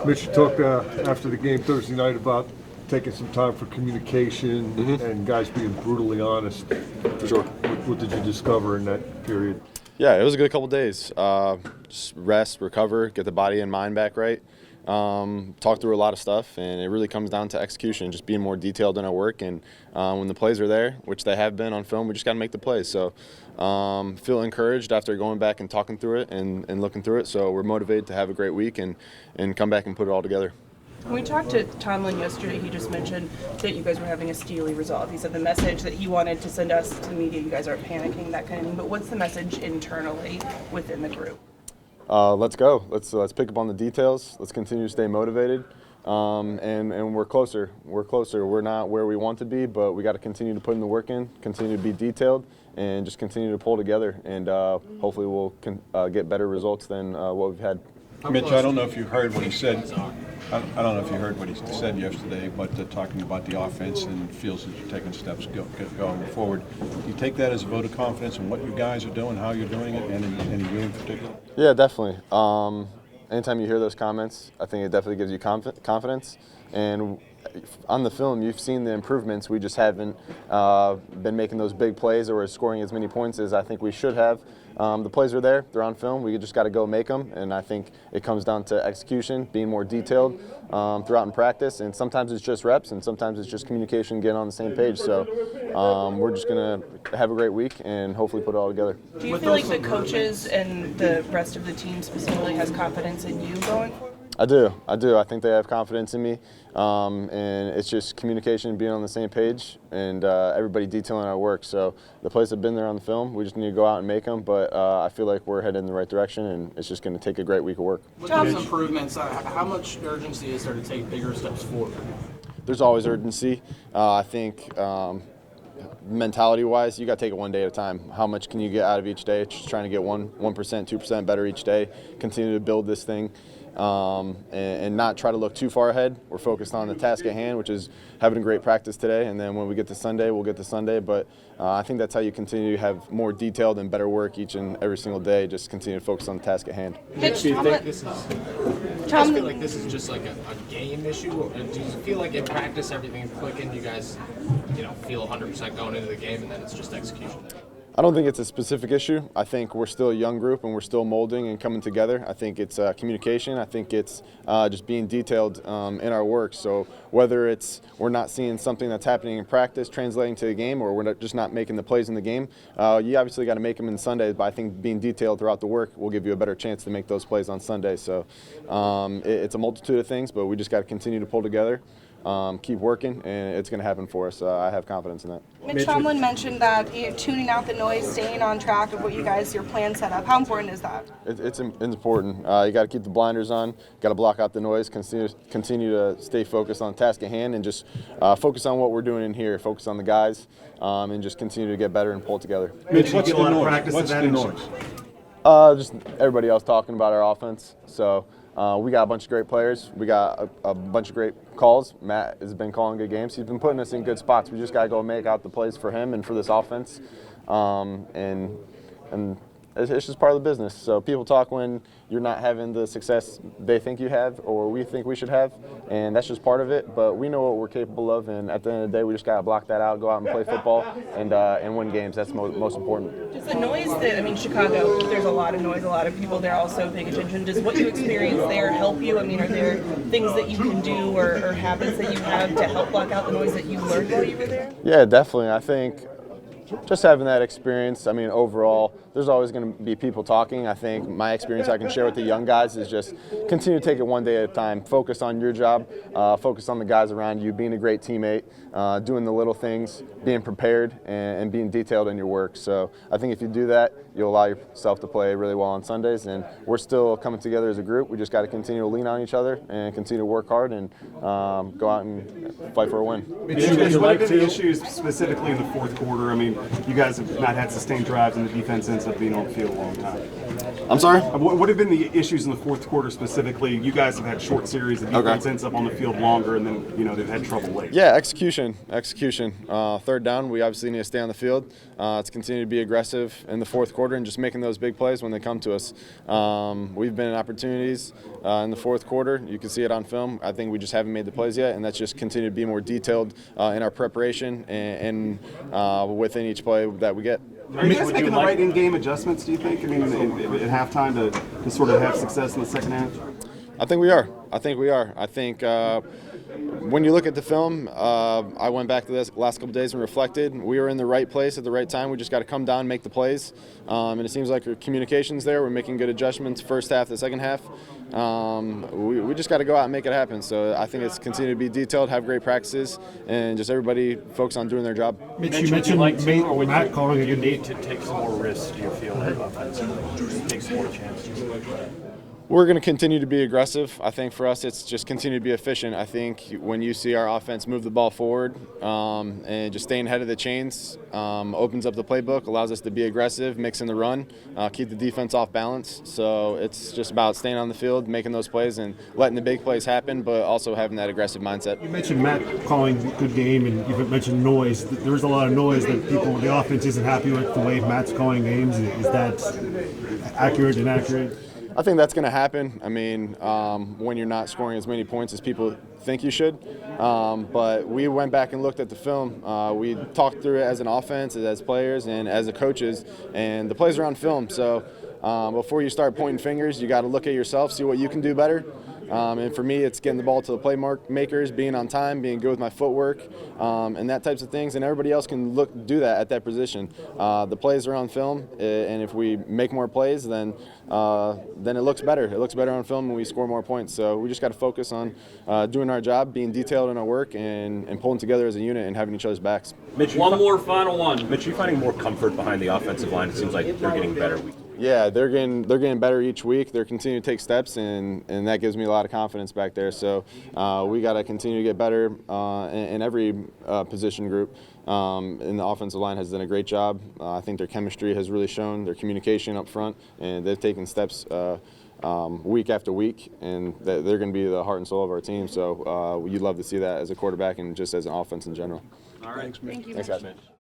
Mitch, you talked after the game Thursday night about taking some time for communication and guys being brutally honest. For sure. What did you discover in that period? Yeah, it was a good couple days. Just rest, recover, get the body and mind back right. Talk through a lot of stuff, and it really comes down to execution, just being more detailed in our work. And when the plays are there, which they have been on film, we just got to make the plays. So feel encouraged after going back and talking through it and looking through it. So we're motivated to have a great week and come back and put it all together. When we talked to Tomlin yesterday, he just mentioned that you guys were having a steely resolve. He said the message that he wanted to send us to the media, you guys aren't panicking, that kind of thing. But what's the message internally within the group? Let's go. Let's pick up on the details. Let's continue to stay motivated, and we're closer. We're closer. We're not where we want to be, but we got to continue to put in the work in, continue to be detailed, and just continue to pull together. And hopefully, we'll get better results than what we've had. Mitch, I don't know if you heard what he said. I don't know if you heard what he said yesterday, but talking about the offense and feels that you're taking steps going forward. Do you take that as a vote of confidence in what you guys are doing, how you're doing it, and in you in particular? Yeah, definitely. Anytime you hear those comments, I think it definitely gives you confidence. And on the film, you've seen the improvements. We just haven't been making those big plays or scoring as many points as I think we should have. The plays are there. They're on film. We just got to go make them. And I think it comes down to execution, being more detailed throughout in practice. And sometimes it's just reps, and sometimes it's just communication, getting on the same page. So we're just going to have a great week and hopefully put it all together. Do you feel like the coaches and the rest of the team specifically has confidence in you going forward? I do. I think they have confidence in me, and it's just communication, being on the same page, and everybody detailing our work. So the plays have been there on the film. We just need to go out and make them, but I feel like we're headed in the right direction, and it's just going to take a great week of work. With those improvements, how much urgency is there to take bigger steps forward? There's always urgency. I think mentality-wise, you got to take it one day at a time. How much can you get out of each day? Just trying to get 1%, 2% better each day, continue to build this thing. And not try to look too far ahead. We're focused on the task at hand, which is having a great practice today, and then when we get to Sunday, we'll get to Sunday. But I think that's how you continue to have more detailed and better work each and every single day, just continue to focus on the task at hand. Mitch, Do you think this is, you guys feel like this is just like a game issue? Or do you feel like in practice everything is clicking, you guys feel 100% going into the game, and then it's just execution there? I don't think it's a specific issue. I think we're still a young group and we're still molding and coming together. I think it's communication. I think it's just being detailed in our work. So whether it's we're not seeing something that's happening in practice translating to the game, or we're just not making the plays in the game, you obviously got to make them in Sundays, but I think being detailed throughout the work will give you a better chance to make those plays on Sunday. So it's a multitude of things, but we just got to continue to pull together. Keep working, and it's going to happen for us. I have confidence in that. Mitch Tomlin mentioned that tuning out the noise, staying on track of what your plan set up. How important is that? It's important. You got to keep the blinders on. Got to block out the noise. Continue to stay focused on the task at hand, and just focus on what we're doing in here. Focus on the guys, and just continue to get better and pull together. Mitch, what's the noise? What's the noise? Just everybody else talking about our offense. So. We got a bunch of great players. We got a bunch of great calls. Matt has been calling good games. He's been putting us in good spots. We just got to go make out the plays for him and for this offense. And it's just part of the business. So people talk when you're not having the success they think you have or we think we should have, and that's just part of it. But we know what we're capable of, and at the end of the day, we just got to block that out, go out and play football, and win games. That's most important. Does the noise Chicago, there's a lot of noise, a lot of people there also paying attention. Does what you experience there help you? Are there things that you can do or habits that you have to help block out the noise that you learned while you were there? Yeah, definitely. I think just having that experience, overall, there's always going to be people talking. I think my experience I can share with the young guys is just continue to take it one day at a time. Focus on your job, focus on the guys around you, being a great teammate, doing the little things, being prepared, and being detailed in your work. So I think if you do that, you'll allow yourself to play really well on Sundays. And we're still coming together as a group. We just got to continue to lean on each other and continue to work hard and go out and fight for a win. What have been the issues specifically in the fourth quarter? You guys have not had sustained drives, and the defense ends up being on the field a long time. I'm sorry? What have been the issues in the fourth quarter specifically? You guys have had short series. The defense ends up on the field longer, and then they've had trouble late. Yeah, execution. Third down, we obviously need to stay on the field. To continue to be aggressive in the fourth quarter and just making those big plays when they come to us. We've been in opportunities in the fourth quarter. You can see it on film. I think we just haven't made the plays yet, and that's just continue to be more detailed in our preparation and within each play that we get. Are you guys making the right in-game adjustments, do you think? I mean, at halftime to sort of have success in the second half? I think we are. I think when you look at the film, I went back to this last couple of days and reflected. We were in the right place at the right time. We just got to come down and make the plays. And it seems like our communication's there. We're making good adjustments first half, the second half. We just got to go out and make it happen. So I think it's continue to be detailed, have great practices, and just everybody focus on doing their job. Mitch, you mentioned Matt calling it. You need to take some more risks. Do you feel offensively? Take some more chances. We're going to continue to be aggressive. I think for us, it's just continue to be efficient. I think when you see our offense move the ball forward and just staying ahead of the chains, opens up the playbook, allows us to be aggressive, mix in the run, keep the defense off balance. So it's just about staying on the field, making those plays, and letting the big plays happen, but also having that aggressive mindset. You mentioned Matt calling good game, and you mentioned noise. There's a lot of noise that the offense isn't happy with the way Matt's calling games. Is that accurate, inaccurate? I think that's going to happen. I mean, when you're not scoring as many points as people think you should. But we went back and looked at the film. We talked through it as an offense, as players, and as the coaches, and the plays are on film. So before you start pointing fingers, you got to look at yourself, see what you can do better. And for me, it's getting the ball to the playmakers, being on time, being good with my footwork, and that types of things. And everybody else can do that at that position. The plays are on film, and if we make more plays, then it looks better. It looks better on film, and we score more points. So we just got to focus on doing our job, being detailed in our work, and pulling together as a unit and having each other's backs. Mitch, one more final one. Mitch, are you finding more comfort behind the offensive line? It seems like they're getting better week. Yeah, they're getting better each week. They're continuing to take steps, and that gives me a lot of confidence back there. So we got to continue to get better in every position group. And the offensive line has done a great job. I think their chemistry has really shown, their communication up front, and they've taken steps week after week, and they're going to be the heart and soul of our team. So you'd love to see that as a quarterback and just as an offense in general. All right. Thank you. Thanks, guys.